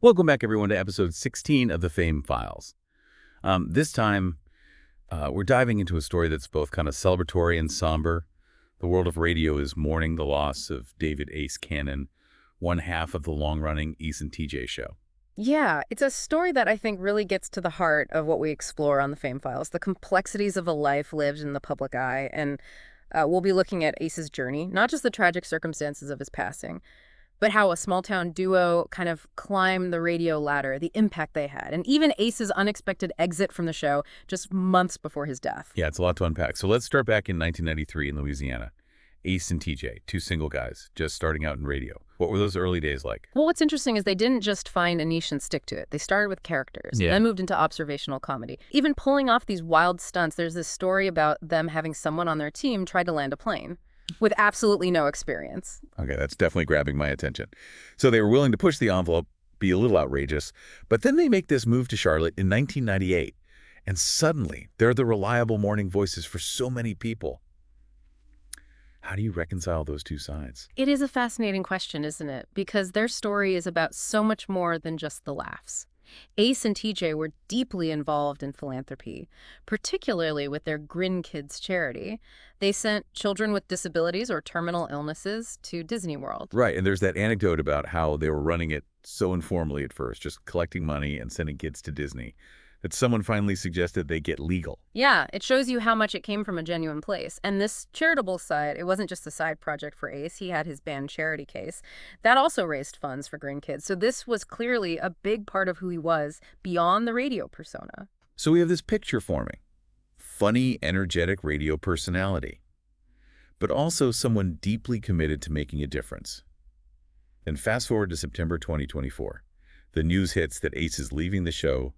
Welcome back, everyone, to episode 16 of the Fame Files. This time, we're diving into a story that's both kind of celebratory and somber. The world of radio is mourning the loss of David Ace Cannon, one half of the long-running Ace and TJ show. Yeah, it's a story that I think really gets to the heart of what we explore on the Fame Files, the complexities of a life lived in the public eye. And we'll be looking at Ace's journey, not just the tragic circumstances of his passing, but how a small-town duo kind of climbed the radio ladder, the impact they had, and even Ace's unexpected exit from the show just months before his death. Yeah, it's a lot to unpack. So let's start back in 1993 in Louisiana. Ace and TJ, two single guys, just starting out in radio. What were those early days like? Well, what's interesting is they didn't just find a niche and stick to it. They started with characters, then moved into observational comedy. Even pulling off these wild stunts, there's this story about them having someone on their team try to land a plane with absolutely no experience. Okay, that's definitely grabbing my attention. So they were willing to push the envelope, be a little outrageous, but then they make this move to Charlotte in 1998, and suddenly they're the reliable morning voices for so many people. How do you reconcile those two sides? It is a fascinating question, isn't it? Because their story is about so much more than just the laughs. Ace and TJ were deeply involved in philanthropy, particularly with their Grin Kids charity. They sent children with disabilities or terminal illnesses to Disney World. Right, and there's that anecdote about how they were running it so informally at first, just collecting money and sending kids to Disney, that someone finally suggested they get legal. Yeah, it shows you how much it came from a genuine place. And this charitable side, it wasn't just a side project for Ace. He had his band charity case. That also raised funds for Grin Kids. So this was clearly a big part of who he was beyond the radio persona. So we have this picture forming. Funny, energetic radio personality, but also someone deeply committed to making a difference. Then fast forward to September 2024. The news hits that Ace is leaving the show.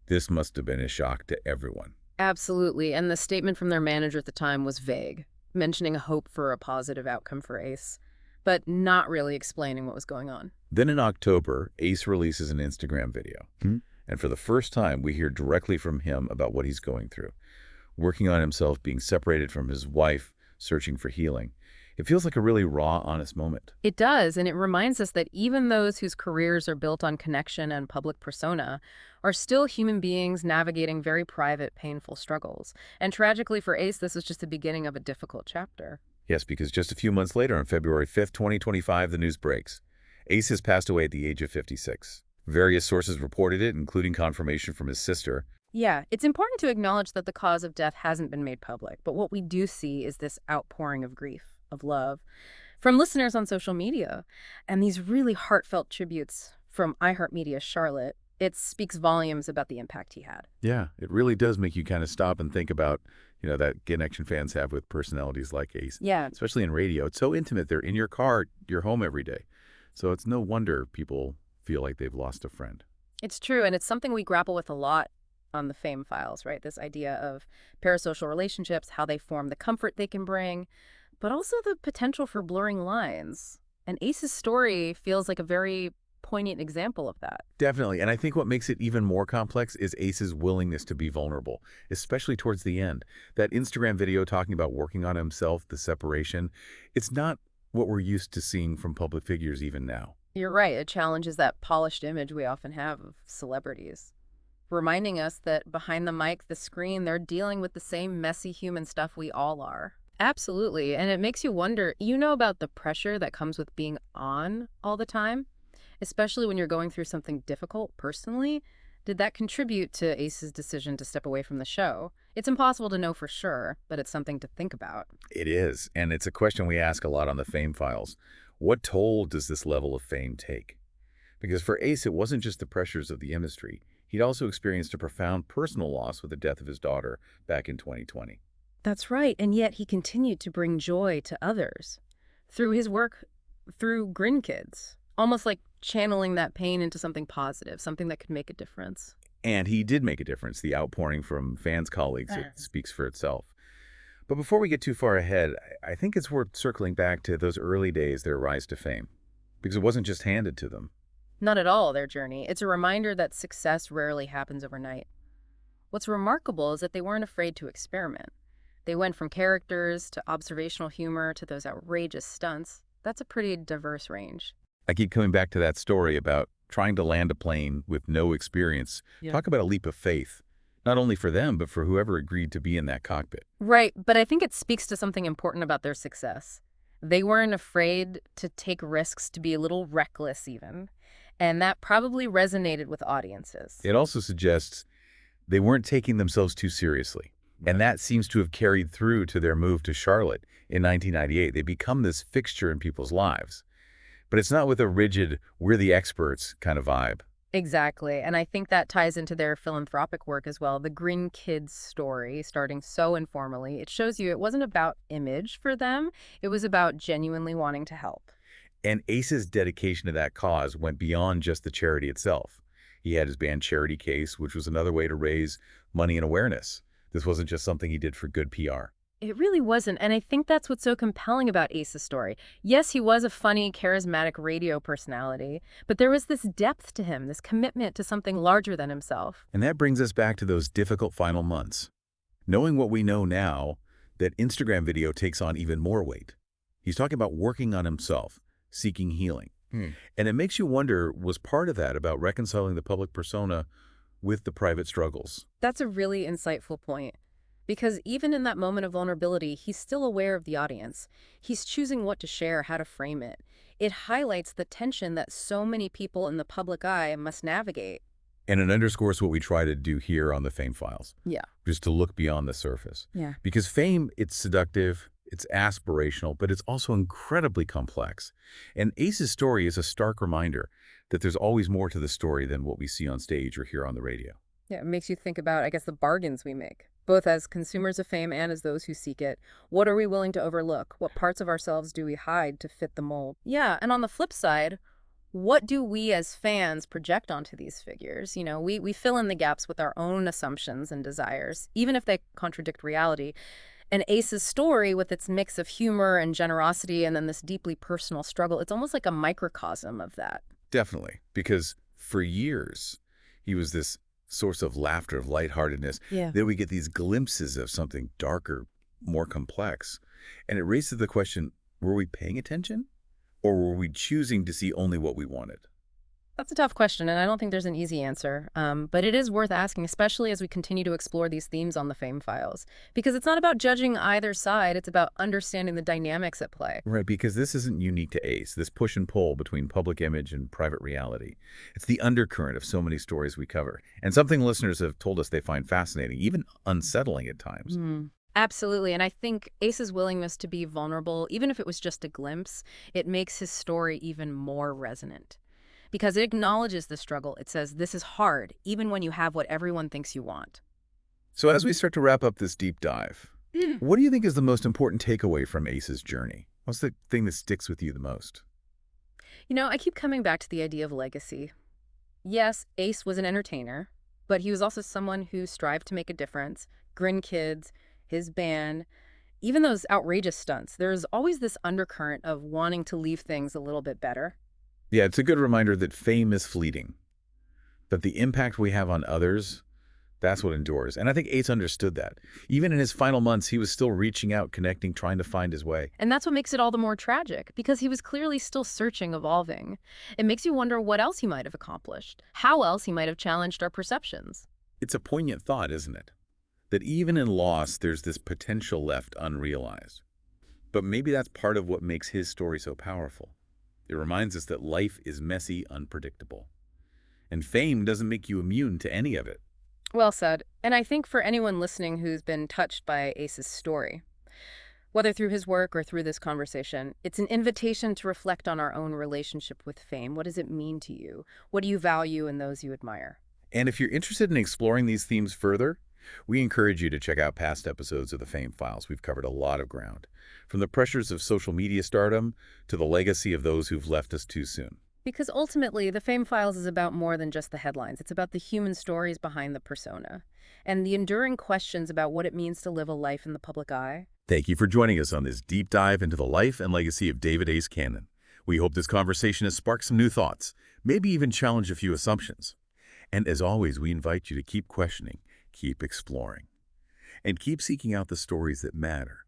This must have been a shock to everyone. Absolutely. And the statement from their manager at the time was vague, mentioning a hope for a positive outcome for Ace, but not really explaining what was going on. Then in October, Ace releases an Instagram video. And for the first time, we hear directly from him about what he's going through. Working on himself, being separated from his wife, searching for healing. It feels like a really raw, honest moment. It does, and it reminds us that even those whose careers are built on connection and public persona are still human beings navigating very private, painful struggles. And tragically for Ace, this was just the beginning of a difficult chapter. Yes, because just a few months later, on February 5th, 2025, the news breaks. Ace has passed away at the age of 56. Various sources reported it, including confirmation from his sister. Yeah, it's important to acknowledge that the cause of death hasn't been made public, but what we do see is this outpouring of grief, of love, from listeners on social media, and these really heartfelt tributes from iHeartMedia's Charlotte. It speaks volumes about the impact he had. Yeah, it really does make you kind of stop and think about, that connection fans have with personalities like Ace. Yeah. Especially in radio. It's so intimate. They're in your car, your home every day. So it's no wonder people feel like they've lost a friend. It's true, and it's something we grapple with a lot on the Fame Files, right? This idea of parasocial relationships, how they form, the comfort they can bring, but also the potential for blurring lines. And Ace's story feels like a very poignant example of that. Definitely. And I think what makes it even more complex is Ace's willingness to be vulnerable, especially towards the end. That Instagram video talking about working on himself, the separation, it's not what we're used to seeing from public figures even now. You're right. It challenges that polished image we often have of celebrities, reminding us that behind the mic, the screen, they're dealing with the same messy human stuff we all are. Absolutely. And it makes you wonder, about the pressure that comes with being on all the time, especially when you're going through something difficult personally. Did that contribute to Ace's decision to step away from the show? It's impossible to know for sure, but it's something to think about. It is. And it's a question we ask a lot on the Fame Files. What toll does this level of fame take? Because for Ace, it wasn't just the pressures of the industry. He'd also experienced a profound personal loss with the death of his daughter back in 2020. That's right, and yet he continued to bring joy to others through his work, through Grin Kids, almost like channeling that pain into something positive, something that could make a difference. And he did make a difference. The outpouring from fans, colleagues, it speaks for itself. But before we get too far ahead, I think it's worth circling back to those early days, their rise to fame, because it wasn't just handed to them. Not at all, their journey. It's a reminder that success rarely happens overnight. What's remarkable is that they weren't afraid to experiment. They went from characters to observational humor to those outrageous stunts. That's a pretty diverse range. I keep coming back to that story about trying to land a plane with no experience. Yeah. Talk about a leap of faith, not only for them, but for whoever agreed to be in that cockpit. Right, but I think it speaks to something important about their success. They weren't afraid to take risks, to be a little reckless even, and that probably resonated with audiences. It also suggests they weren't taking themselves too seriously. And that seems to have carried through to their move to Charlotte in 1998. They become this fixture in people's lives. But it's not with a rigid, we're the experts kind of vibe. Exactly, and I think that ties into their philanthropic work as well. The Green Kids story, starting so informally, it shows you it wasn't about image for them. It was about genuinely wanting to help. And Ace's dedication to that cause went beyond just the charity itself. He had his band Charity Case, which was another way to raise money and awareness. This wasn't just something he did for good PR. It really wasn't, and I think that's what's so compelling about Ace's story. Yes, he was a funny, charismatic radio personality, but there was this depth to him, this commitment to something larger than himself. And that brings us back to those difficult final months. Knowing what we know now, that Instagram video takes on even more weight. He's talking about working on himself, seeking healing. And it makes you wonder, was part of that about reconciling the public persona with the private struggles? That's a really insightful point. Because even in that moment of vulnerability, he's still aware of the audience. He's choosing what to share, how to frame it. It highlights the tension that so many people in the public eye must navigate. And it underscores what we try to do here on the Fame Files. Yeah. Just to look beyond the surface. Yeah. Because fame, it's seductive, it's aspirational, but it's also incredibly complex. And Ace's story is a stark reminder that there's always more to the story than what we see on stage or hear on the radio. Yeah, it makes you think about, I guess, the bargains we make, both as consumers of fame and as those who seek it. What are we willing to overlook? What parts of ourselves do we hide to fit the mold? Yeah, and on the flip side, what do we as fans project onto these figures? You know, we fill in the gaps with our own assumptions and desires, even if they contradict reality. And Ace's story, with its mix of humor and generosity and then this deeply personal struggle, it's almost like a microcosm of that. Definitely, because for years, he was this source of laughter, of lightheartedness. Yeah. Then we get these glimpses of something darker, more complex. And it raises the question, were we paying attention? Or were we choosing to see only what we wanted? That's a tough question, and I don't think there's an easy answer. But it is worth asking, especially as we continue to explore these themes on the Fame Files. Because it's not about judging either side, it's about understanding the dynamics at play. Right, because this isn't unique to Ace, this push and pull between public image and private reality. It's the undercurrent of so many stories we cover, and something listeners have told us they find fascinating, even unsettling at times. Absolutely, and I think Ace's willingness to be vulnerable, even if it was just a glimpse, it makes his story even more resonant. Because it acknowledges the struggle. It says, this is hard, even when you have what everyone thinks you want. So as we start to wrap up this deep dive, what do you think is the most important takeaway from Ace's journey? What's the thing that sticks with you the most? You know, I keep coming back to the idea of legacy. Yes, Ace was an entertainer, but he was also someone who strived to make a difference. Grin Kids, his band, even those outrageous stunts. There's always this undercurrent of wanting to leave things a little bit better. Yeah, it's a good reminder that fame is fleeting, that the impact we have on others, that's what endures. And I think Ace understood that. Even in his final months, he was still reaching out, connecting, trying to find his way. And that's what makes it all the more tragic, because he was clearly still searching, evolving. It makes you wonder what else he might have accomplished, how else he might have challenged our perceptions. It's a poignant thought, isn't it? That even in loss, there's this potential left unrealized. But maybe that's part of what makes his story so powerful. It reminds us that life is messy, unpredictable. And fame doesn't make you immune to any of it. Well said. And I think for anyone listening who's been touched by Ace's story, whether through his work or through this conversation, it's an invitation to reflect on our own relationship with fame. What does it mean to you? What do you value in those you admire? And if you're interested in exploring these themes further, we encourage you to check out past episodes of the Fame Files. We've covered a lot of ground, from the pressures of social media stardom to the legacy of those who've left us too soon. Because ultimately, the Fame Files is about more than just the headlines. It's about the human stories behind the persona and the enduring questions about what it means to live a life in the public eye. Thank you for joining us on this deep dive into the life and legacy of David Ace Cannon. We hope this conversation has sparked some new thoughts, maybe even challenged a few assumptions. And as always, we invite you to keep questioning, keep exploring, and keep seeking out the stories that matter,